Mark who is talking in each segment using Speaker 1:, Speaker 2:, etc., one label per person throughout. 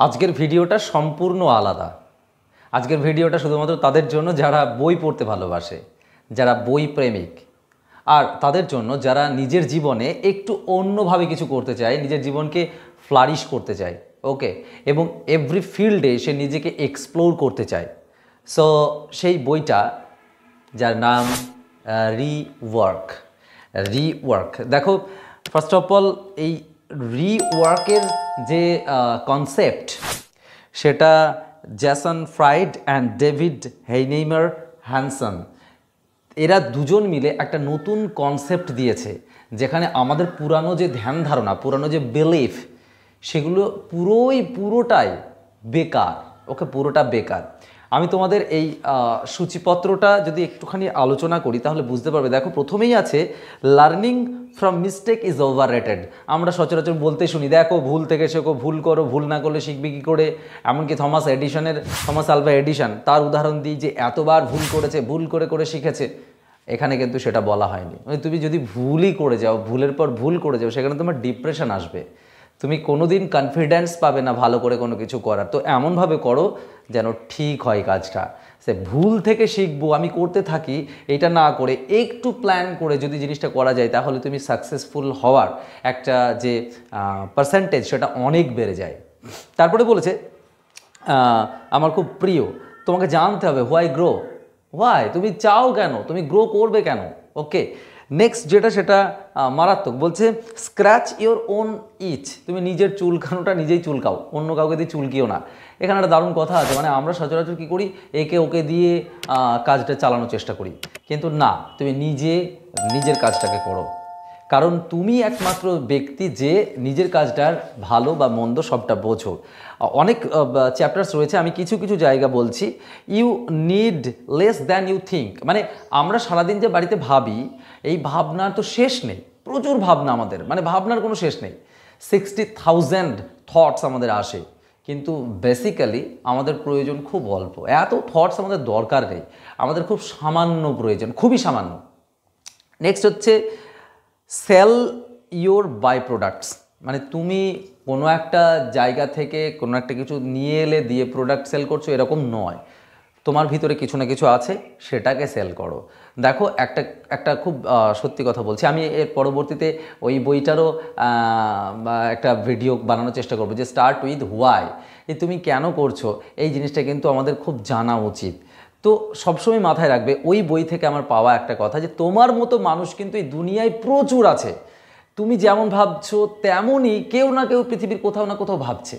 Speaker 1: আজকের ভিডিওটা সম্পূর্ণ আলাদা। আজকের ভিডিওটা শুধুমাত্র তাদের জন্য যারা বই পড়তে ভালোবাসে, যারা বই প্রেমিক, আর তাদের জন্য যারা নিজের জীবনে একটু অন্যভাবে কিছু করতে চায়, নিজের জীবনকে ফ্লারিশ করতে চায়, ওকে, এবং এভরি ফিল্ডে সে নিজেকে এক্সপ্লোর করতে চায়। সো সেই বইটা যার নাম রিওয়ার্ক। দেখো, ফার্স্ট অফ অল এই রিওয়ার্কের যে কনসেপ্ট, সেটা Jason Fried and David Heinemeier Hansson, এরা দুজন মিলে একটা নতুন কনসেপ্ট দিয়েছে, যেখানে আমাদের পুরানো যে ধ্যান ধারণা, পুরানো যে বিলিফ, সেগুলো পুরোটাই বেকার। ওকে, পুরোটা বেকার। আমি তোমাদের এই সূচিপত্রটা যদি একটুখানি আলোচনা করি তাহলে বুঝতে পারবে। দেখো, প্রথমেই আছে learning from mistake is overrated. আমরা সচরাচর বলতে শুনি, দেখো ভুল থেকে শেখো, ভুল করো, ভুল না করলে শিখবে কী করে। এমনকি থমাস আলভা এডিসন, তার উদাহরণ দিই যে এতবার ভুল করেছে, ভুল করে করে শিখেছে। এখানে কিন্তু সেটা বলা হয়নি। তুমি যদি ভুলই করে যাও, ভুলের পর ভুল করে যাও, সেখানে তোমার ডিপ্রেশন আসবে, তুমি কোনোদিন কনফিডেন্স পাবে না ভালো করে কোনো কিছু করার। তো এমনভাবে করো যেন ঠিক হয় কাজটা। সে ভুল থেকে শিখবো, আমি করতে থাকি, এটা না করে একটু প্ল্যান করে যদি জিনিসটা করা যায়, তাহলে তুমি সাকসেসফুল হওয়ার একটা যে পার্সেন্টেজ, সেটা অনেক বেড়ে যায়। তারপরে বলেছে, আমার খুব প্রিয়, তোমাকে জানতে হবে হোয়াই, তুমি চাও কেন, তুমি গ্রো করবে কেন। ওকে, নেক্সট যেটা, সেটা মারাত্মক, বলছে স্ক্র্যাচ ইওর ওন ইচ। তুমি নিজের চুলকানোটা নিজেই চুলকাও, অন্য কাউকে দিয়ে চুলকিও না। এখানে একটা দারুণ কথা আছে, মানে আমরা সচরাচর কী করি, একে ওকে দিয়ে কাজটা চালানোর চেষ্টা করি, কিন্তু না, তুমি নিজের কাজটাকে করো। কারণ তুমি একমাত্র ব্যক্তি যে নিজের কাজটার ভালো বা মন্দ সবটা বোঝো। অনেক চ্যাপ্টার্স রয়েছে, আমি কিছু কিছু জায়গা বলছি। You need less than you think, মানে আমরা সারাদিন যে বাড়িতে ভাবি, এই ভাবনার তো শেষ নেই, প্রচুর ভাবনা আমাদের, মানে ভাবনার কোনো শেষ নেই। 60,000 থটস আমাদের আসে, কিন্তু বেসিক্যালি আমাদের প্রয়োজন খুব অল্প। এত থটস আমাদের দরকার নেই, আমাদের খুব সামান্য প্রয়োজন, খুবই সামান্য। নেক্সট হচ্ছে সেল ইওর বাই প্রোডাক্টস, মানে তুমি কোনো একটা জায়গা থেকে কোনো একটা কিছু নিয়ে এলে দিয়ে প্রোডাক্ট সেল করছো, এরকম নয়। তোমার ভিতরে কিছু না কিছু আছে, সেটাকে সেল করো। দেখো, একটা খুব সত্যি কথা বলছি, আমি এর পরবর্তীতে ওই বইটারও একটা ভিডিও বানানোর চেষ্টা করবো, যে স্টার্ট উইথ হোয়াই, তুমি কেন করছো, এই জিনিসটা কিন্তু আমাদের খুব জানা উচিত। তো সবসময় মাথায় রাখবে, ওই বই থেকে আমার পাওয়া একটা কথা, যে তোমার মতো মানুষ কিন্তু এই দুনিয়ায় প্রচুর আছে। তুমি যেমন ভাবছো তেমনই কেউ না কেউ পৃথিবীর কোথাও না কোথাও ভাবছে।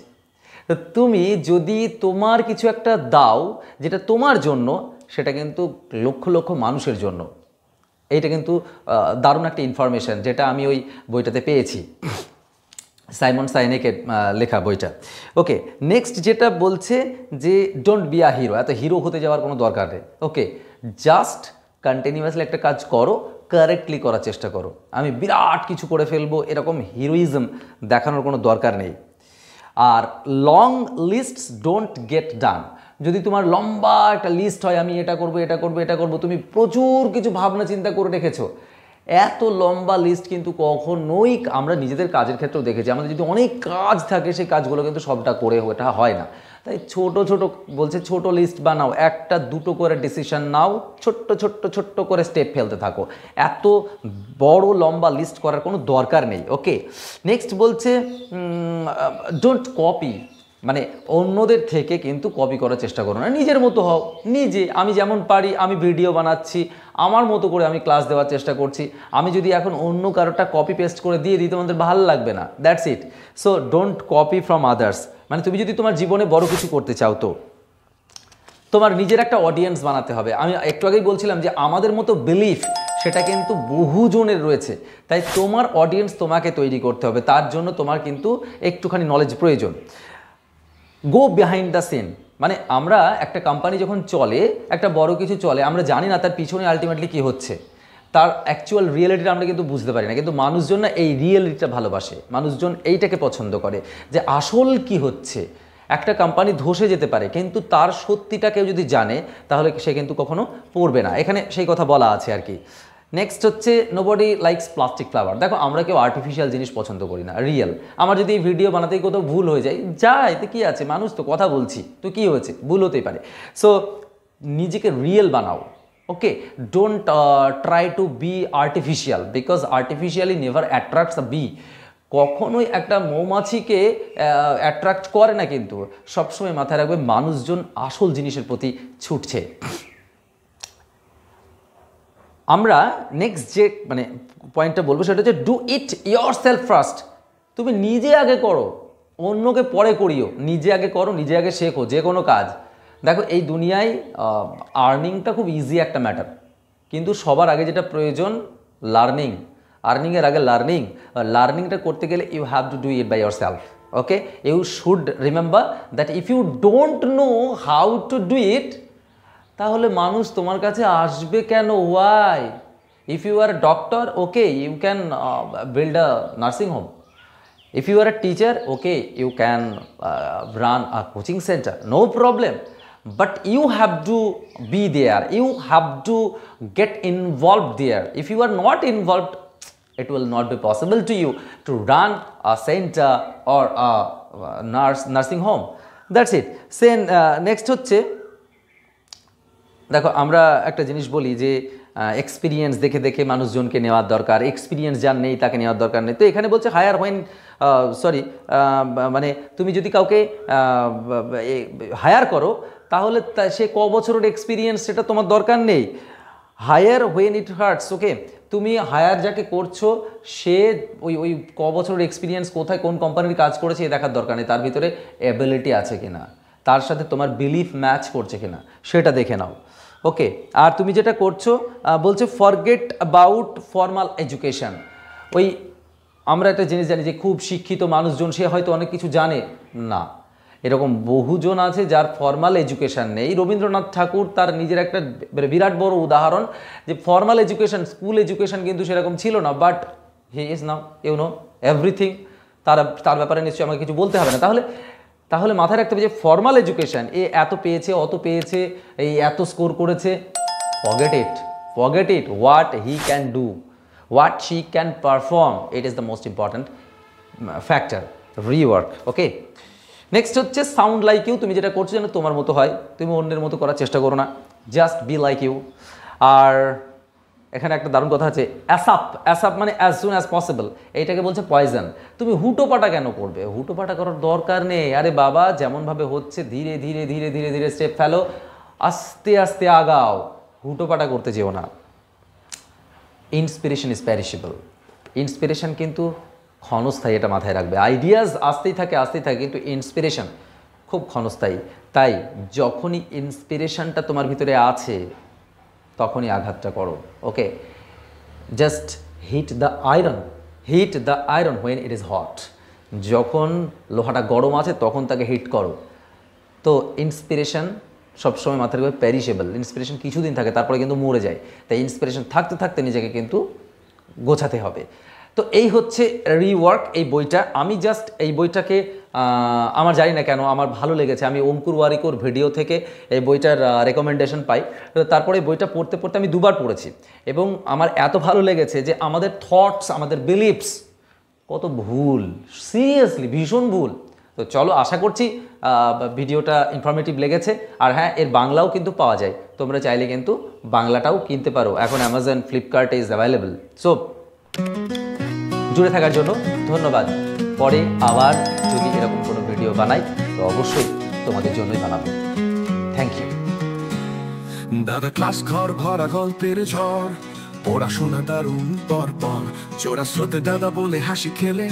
Speaker 1: তুমি যদি তোমার কিছু একটা দাও যেটা তোমার জন্য, সেটা কিন্তু লক্ষ লক্ষ মানুষের জন্য। এইটা কিন্তু দারুণ একটা ইনফরমেশন, যেটা আমি ওই বইটাতে পেয়েছি, সাইমন সাইনেকের লেখা বইটা। ওকে, নেক্সট যেটা বলছে যে ডোন্ট বি আ হিরো, এত হিরো হতে যাওয়ার কোনো দরকার নেই। ওকে, জাস্ট কন্টিনিউয়াসলি একটা কাজ করো, কারেক্টলি করার চেষ্টা করো। আমি বিরাট কিছু করে ফেলবো এরকম হিরোইজম দেখানোর কোনো দরকার নেই। আর long lists don't get done. যদি তোমার লম্বা একটা লিস্ট হয়, আমি এটা করব, তুমি প্রচুর কিছু ভাবনা চিন্তা করে রেখেছো, এত লম্বা লিস্ট কিন্তু কখনোই, আমরা নিজেদের কাজের ক্ষেত্রেও দেখেছি, আমাদের যদি অনেক কাজ থাকে, সেই কাজগুলো কিন্তু সবটা করে ওঠা হয় না। তাই ছোট লিস্ট বানাও, একটা দুটো করে ডিসিশন নাও, ছোট্ট করে স্টেপ ফেলতে থাকো। এত বড় লম্বা লিস্ট করার কোনো দরকার নেই। ওকে, নেক্সট বলছে ডোন্ট কপি, মানে অন্যদের থেকে কিন্তু কপি করার চেষ্টা করো না, নিজের মতো হও। আমি যেমন পারি, আমি ভিডিও বানাচ্ছি, আমার মতো করে আমি ক্লাস দেওয়ার চেষ্টা করছি। আমি যদি এখন অন্য কারোটা কপি পেস্ট করে দিয়ে দিই, তোমাদের ভালো লাগবে না, that's it. So don't copy from others, মানে তুমি যদি তোমার জীবনে বড় কিছু করতে চাও, তো তোমার নিজের একটা অডিয়েন্স বানাতে হবে। আমি একটু আগেই বলছিলাম যে আমাদের মতো বিলিফ, সেটা কিন্তু বহুজনের রয়েছে, তাই তোমার অডিয়েন্স তোমাকে তৈরি করতে হবে। তার জন্য তোমার কিন্তু একটুখানি নলেজ প্রয়োজন। গো বিহাইন্ড দ্য সিন, মানে আমরা একটা কোম্পানি যখন চলে, একটা বড় কিছু চলে, আমরা জানি না তার পিছনে আলটিমেটলি কী হচ্ছে, তার অ্যাকচুয়াল রিয়েলিটিটা আমরা কিন্তু বুঝতে পারি না। কিন্তু মানুষজন না এই রিয়েলিটিটা ভালোবাসে, মানুষজন এইটাকে পছন্দ করে, যে আসল কি হচ্ছে। একটা কোম্পানি ধসে যেতে পারে, কিন্তু তার সত্যিটা কেউ যদি জানে, তাহলে সে কিন্তু কখনো পড়বে না। এখানে সেই কথা বলা আছে আর কি। নেক্সট হচ্ছে নোবডি লাইকস প্লাস্টিক ফ্লাওয়ার। দেখো আমরা কেউ আর্টিফিশিয়াল জিনিস পছন্দ করি না, রিয়েল। আমার যদি এই ভিডিও বানাতেই কোথাও ভুল হয়ে যায়, যা এতে কী আছে, মানুষ তো, কথা বলছি তো কী হয়েছে, ভুল হতেই পারে। সো নিজেকে রিয়েল বানাও, okay. Don't try to be artificial, because artificiality never attracts a bee. কখনোই একটা মৌমাছিকে অ্যাট্রাক্ট করে না, কিন্তু সবসময় মাথায় রাখবে মানুষজন আসল জিনিসের প্রতি ছুটছে। আমরা নেক্সট যে মানে পয়েন্টটা বলবো সেটা হচ্ছে do it your self first. তুমি নিজে আগে করো, অন্যকে পরে করিও, নিজে আগে করো, নিজে আগে শেখো যে কোনো কাজ। দেখো এই দুনিয়ায় আর্নিংটা খুব ইজি একটা ম্যাটার, কিন্তু সবার আগে যেটা প্রয়োজন লার্নিং। আর্নিংয়ের আগে লার্নিং, লার্নিংটা করতে গেলে you have to do it by yourself, okay. You should remember that if you don't know how to do it, তাহলে মানুষ তোমার কাছে আসবে কেন? Why? If you are a doctor, okay, you can build a nursing home. If you are a teacher, okay, you can run a coaching center, no problem. But you have to be there, you have to get involved there. If you are not involved, it will not be possible to you to run a center or a nursing home. That's it. Next হচ্ছে, দেখো আমরা একটা জিনিস বলি যে experience দেখে দেখে মানুষজনকে নেওয়ার দরকার, এক্সপিরিয়েন্স যার নেই তাকে নেওয়ার দরকার নেই। তো এখানে বলছে হায়ার হোয়েন, মানে তুমি যদি কাউকে হায়ার করো, তাহলে সে ক বছরের এক্সপিরিয়েন্স সেটা তোমার দরকার নেই। হায়ার হোয়েন ইট হার্টস, ওকে। তুমি হায়ার যাকে করছো সে ওই ক বছরের এক্সপিরিয়েন্স, কোথায় কোন কোম্পানির কাজ করেছে এ দেখার দরকার নেই, তার ভিতরে অ্যাবিলিটি আছে কিনা, তার সাথে তোমার বিলিফ ম্যাচ করছে কিনা সেটা দেখে নাও, ওকে। আর তুমি যেটা করছো, বলছে ফরগেট অ্যাবাউট ফর্মাল এডুকেশন। ওই আমরা একটা জিনিস জানি যে খুব শিক্ষিত মানুষজন সে হয়তো অনেক কিছু জানে না, এরকম বহুজন আছে যার ফর্মাল এডুকেশান নেই। রবীন্দ্রনাথ ঠাকুর তার নিজের একটা বিরাট বড় উদাহরণ, যে ফর্মাল এডুকেশান, স্কুল এডুকেশান কিন্তু সেরকম ছিল না, but he is now know everything. তার ব্যাপারে নিশ্চয়ই আমাকে কিছু বলতে হবে না। তাহলে মাথায় রাখতে হবে যে ফর্মাল এডুকেশান, এ এত পেয়েছে, অত পেয়েছে, এই এত স্কোর করেছে, forget it. What he can do, what she can perform, it is the most important factor, rework, okay. Next হচ্ছে সাউন্ড লাইক ইউ। তুমি যেটা করছো যেন তোমার মতো হয়, তুমি অন্যের মতো করার চেষ্টা করো না, জাস্ট বি লাইক ইউ। আর এখানে একটা দারুণ কথা আছে, অ্যাসাপ মানে অ্যাজ সুন অ্যাজ পসিবল, এইটাকে বলছে পয়জন। তুমি হুটোপাটা কেন করবে? হুটোপাটা করার দরকার নেই। আরে বাবা, যেমনভাবে হচ্ছে ধীরে ধীরে ধীরে ধীরে ধীরে স্টেপ ফেলো, আস্তে আস্তে আগাও, হুটোপাটা করতে যেও না। Inspiration is প্যারিশেবল। ইন্সপিরেশন কিন্তু ক্ষণস্থায়ী, এটা মাথায় রাখবে। আইডিয়াস আসতেই থাকে, কিন্তু ইন্সপিরেশন খুব ক্ষণস্থায়ী। তাই যখনই ইন্সপিরেশনটা তোমার ভিতরে আছে তখনই আঘাতটা করো, okay. Just hit the iron when it is hot. যখন লোহাটা গরম আছে তখন তাকে হিট করো। তো ইন্সপিরেশন সবসময় মাথায় রাখবে প্যারিশেবল। ইন্সপিরেশন কিছুদিন থাকে, তারপরে কিন্তু মরে যায়। তাই ইন্সপিরেশন থাকতে থাকতে নিজেকে কিন্তু গোছাতে হবে। তো এই হচ্ছে রিওয়ার্ক, এই বইটা। আমি জাস্ট এই বইটাকে আমার জানি না কেন আমার ভালো লেগেছে। আমি অঙ্কুর ওয়ারিকোর ভিডিও থেকে এই বইটার রেকমেন্ডেশন পাই, তারপরে এই বইটা পড়তে পড়তে আমি দুবার পড়েছি এবং আমার এত ভালো লেগেছে যে আমাদের থটস, আমাদের বিলিভস কত ভুল, সিরিয়াসলি ভীষণ ভুল। তো চলো, আশা করছি ভিডিওটা ইনফরমেটিভ লেগেছে। আর হ্যাঁ, এর বাংলাও কিন্তু পাওয়া যায়, তোমরা চাইলে কিন্তু বাংলাটাও কিনতে পারো। এখন Amazon, Flipkart is available. So জুড়ে থাকার জন্য ধন্যবাদ। পরে আবার যদি এরকম কোনো ভিডিও বানাই তো অবশ্যই তোমাদের জন্যই বানাবো। Thank you.
Speaker 2: দাদা ক্লাস ঘর ভরা গল্পের ঝড়, পড়াশোনা দারুণ পর পর, চোরা স্রোতে দাদা বলে হাসি খেলে